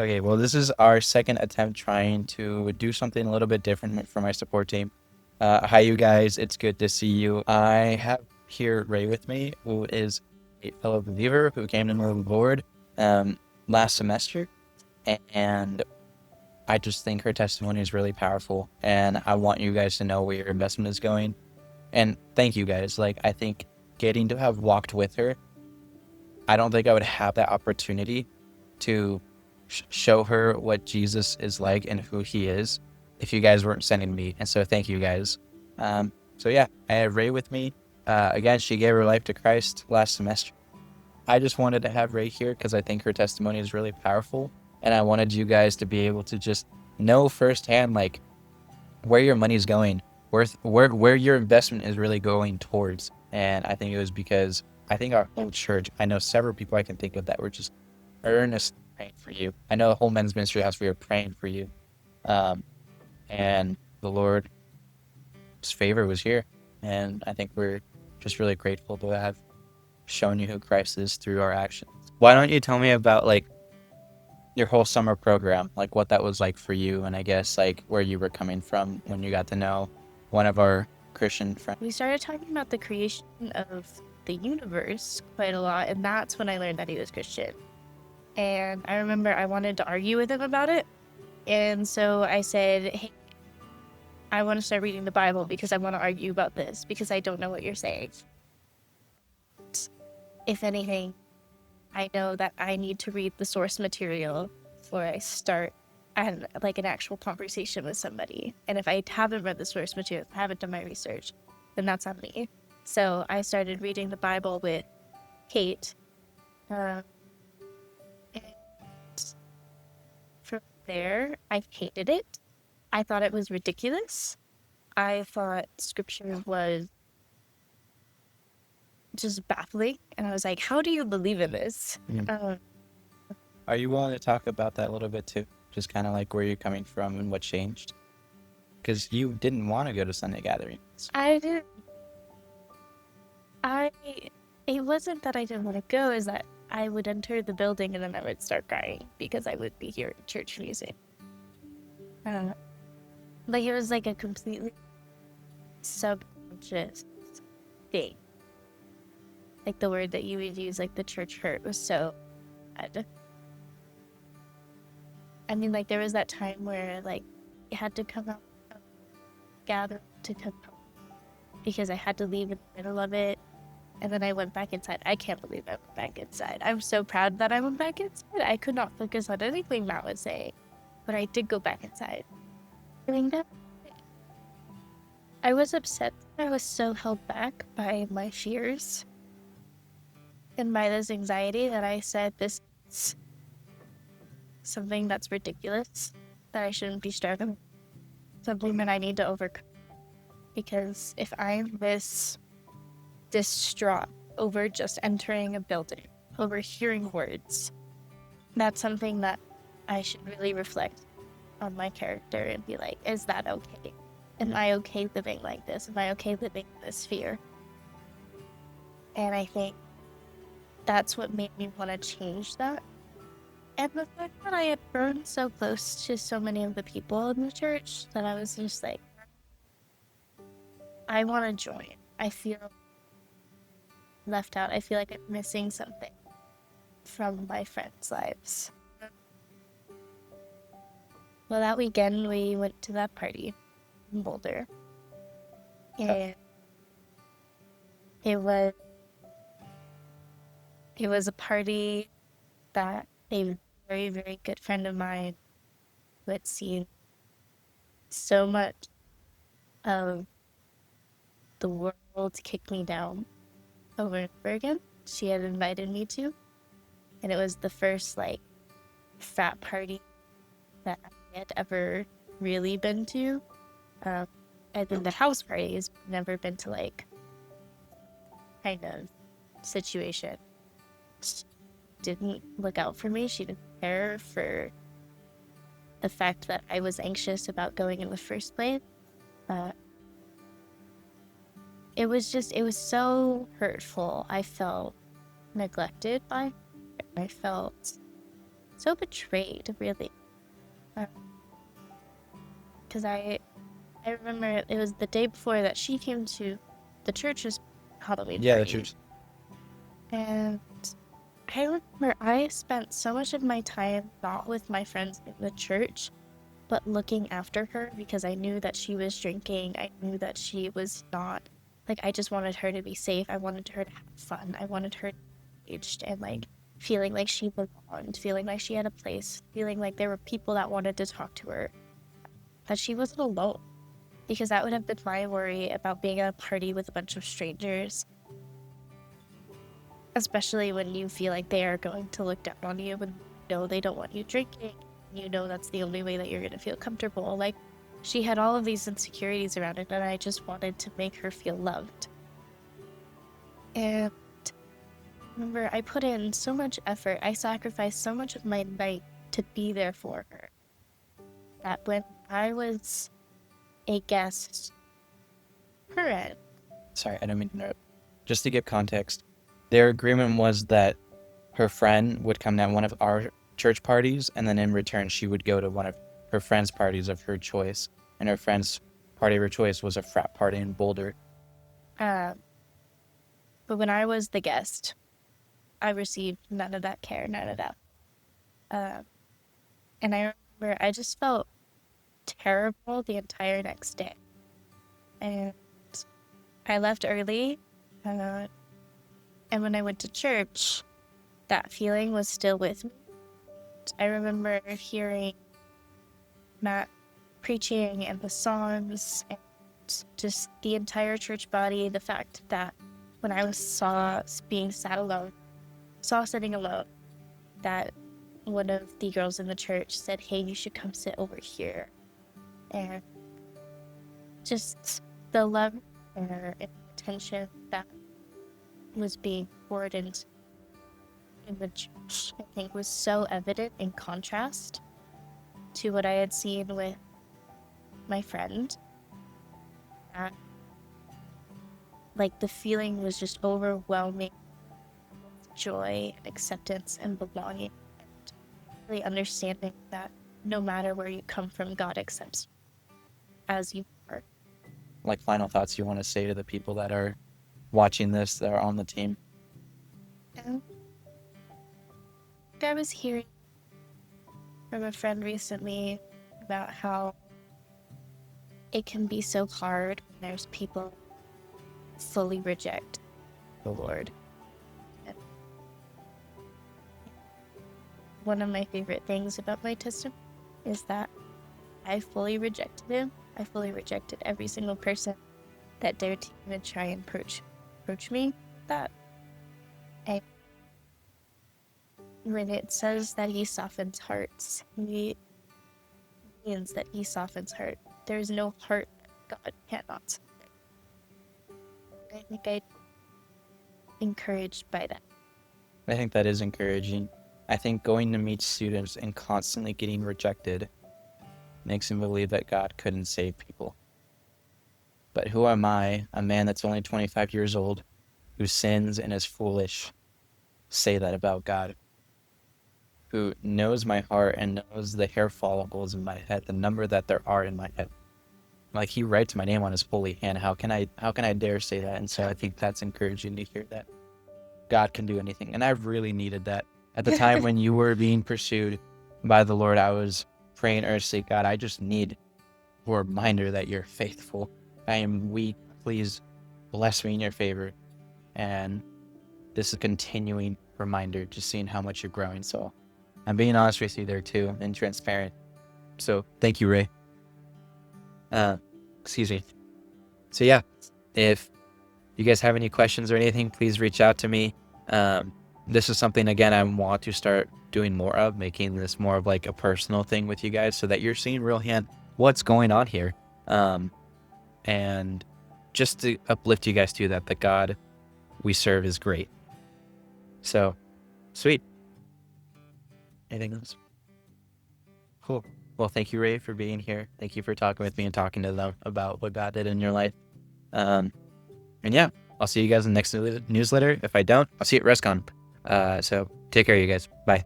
Okay, well, this is our second attempt trying to do something a little bit different for my support team. Hi, you guys. It's good to see you. I have here Ray with me, who is a fellow believer who came to know the Lord last semester. And I just think her testimony is really powerful. And I want you guys to know where your investment is going. And thank you guys. Like, I think getting to have walked with her, I don't think I would have that opportunity to show her what Jesus is like and who he is if you guys weren't sending me. And so thank you guys. So yeah, I have Ray with me. Again, she gave her life to Christ last semester. I just wanted to have Ray here because I think her testimony is really powerful. And I wanted you guys to be able to just know firsthand, like, where your money's going, where your investment is really going towards. And I think it was because I think our whole church, I know several people I can think of that were just earnest praying for you. I know the whole men's ministry house, we were praying for you. Um, and the Lord's favor was here. And I think we're just really grateful to have shown you who Christ is through our actions. Why don't you tell me about like your whole summer program, like what that was like for you, and I guess like where you were coming from when you got to know one of our Christian friends. We started talking about the creation of the universe quite a lot, and that's when I learned that he was Christian. And I remember I wanted to argue with him about it. And so I said, hey, I want to start reading the Bible because I want to argue about this because I don't know what you're saying. If anything, I know that I need to read the source material before I start like an actual conversation with somebody. And if I haven't read the source material, I haven't done my research, then that's on me. So I started reading the Bible with Kate. And from there, I hated it. I thought it was ridiculous. I thought scripture was just baffling. And I was like, how do you believe in this? Mm. Are you willing to talk about that a little bit too? Just kind of like where you're coming from and what changed? Because you didn't want to go to Sunday gatherings. I didn't, I, it wasn't that I didn't want to go, is that I would enter the building and then I would start crying because I would be hearing church music. Uh, like it was like a completely subconscious thing. Like the word that you would use, like the church hurt, was so bad. I mean, like there was that time where like I had to come out, gather to come home because I had to leave in the middle of it. And then I went back inside. I can't believe I went back inside. I'm so proud that I went back inside. I could not focus on anything Matt was saying, but I did go back inside. I think that I was upset that I was so held back by my fears and by this anxiety that I said this is something that's ridiculous, that I shouldn't be struggling, something that I need to overcome. Because if I'm this distraught over just entering a building, over hearing words, that's something that I should really reflect on my character and be like, is that okay? Am I okay living like this? Am I okay living in this fear? And I think that's what made me want to change that. And the fact that I had grown so close to so many of the people in the church that I was just like, I want to join. I feel left out. I feel like I'm missing something from my friends' lives. Well, that weekend we went to that party in Boulder. And it was a party that a very, very good friend of mine who had seen so much of the world kick me down over and over again. She had invited me to. And it was the first like frat party that I had ever really been to. And then the house parties, never been to like kind of situation. She didn't look out for me. She didn't care for the fact that I was anxious about going in the first place. Uh, it was so hurtful. I felt neglected by her. I felt so betrayed, really. Because I remember it was the day before that she came to the church's Halloween Yeah, the party. truth. And I remember I spent so much of my time not with my friends in the church, but looking after her because I knew that she was drinking. I knew that she was not, like, I just wanted her to be safe. I wanted her to have fun. I wanted her engaged and, like, feeling like she belonged, feeling like she had a place, feeling like there were people that wanted to talk to her, that she wasn't alone. Because that would have been my worry about being at a party with a bunch of strangers, especially when you feel like they are going to look down on you and you know they don't want you drinking. You know that's the only way that you're going to feel comfortable. Like, she had all of these insecurities around it, and I just wanted to make her feel loved. And remember, I put in so much effort. I sacrificed so much of my night to be there for her, that when I was a guest, her end. Sorry, I don't mean to interrupt. Just to give context, their agreement was that her friend would come to one of our church parties, and then in return, she would go to one of her friends' parties of her choice. And her friend's party of her choice was a frat party in Boulder. But when I was the guest, I received none of that care, none of that. And I remember I just felt terrible the entire next day. And I left early. And when I went to church, that feeling was still with me. I remember hearing Matt preaching and the songs and just the entire church body. The fact that when I saw being sitting alone, that one of the girls in the church said, "Hey, you should come sit over here." And just the love and attention that was being poured into in the church, I think, was so evident in contrast to what I had seen with my friend. That, like, the feeling was just overwhelming with joy and acceptance and belonging, and really understanding that no matter where you come from, God accepts you as you are. Like, final thoughts you want to say to the people that are watching this, that are on the team? And I was hearing from a friend recently about how it can be so hard when there's people who fully reject the Lord. And one of my favorite things about my testimony is that I fully rejected him. I fully rejected every single person that dared to even try and approach me. That when it says that he softens hearts, he means that he softens heart. There is no heart that God cannot soften. I think I'm encouraged by that. I think that is encouraging. I think going to meet students and constantly getting rejected makes him believe that God couldn't save people. But who am I, a man that's only 25 years old, who sins and is foolish, say that about God, who knows my heart and knows the hair follicles in my head, the number that there are in my head. Like, he writes my name on his holy hand. How can I dare say that? And so I think that's encouraging to hear that God can do anything. And I really needed that. At the time when you were being pursued by the Lord, I was praying earnestly, God, I just need a reminder that you're faithful. I am weak. Please bless me in your favor. And this is a continuing reminder, just seeing how much you're growing. So I'm being honest with you there too, and transparent. So thank you, Ray. Excuse me. So yeah, if you guys have any questions or anything, please reach out to me. This is something, again, I want to start doing more of, making this more of like a personal thing with you guys, so that you're seeing real hand what's going on here. And just to uplift you guys too, that the God we serve is great. So, sweet. Anything else? Cool. Well, thank you, Ray, for being here. Thank you for talking with me and talking to them about what God did in your life. And yeah, I'll see you guys in the next newsletter. If I don't, I'll see you at ResCon. So take care, you guys. Bye.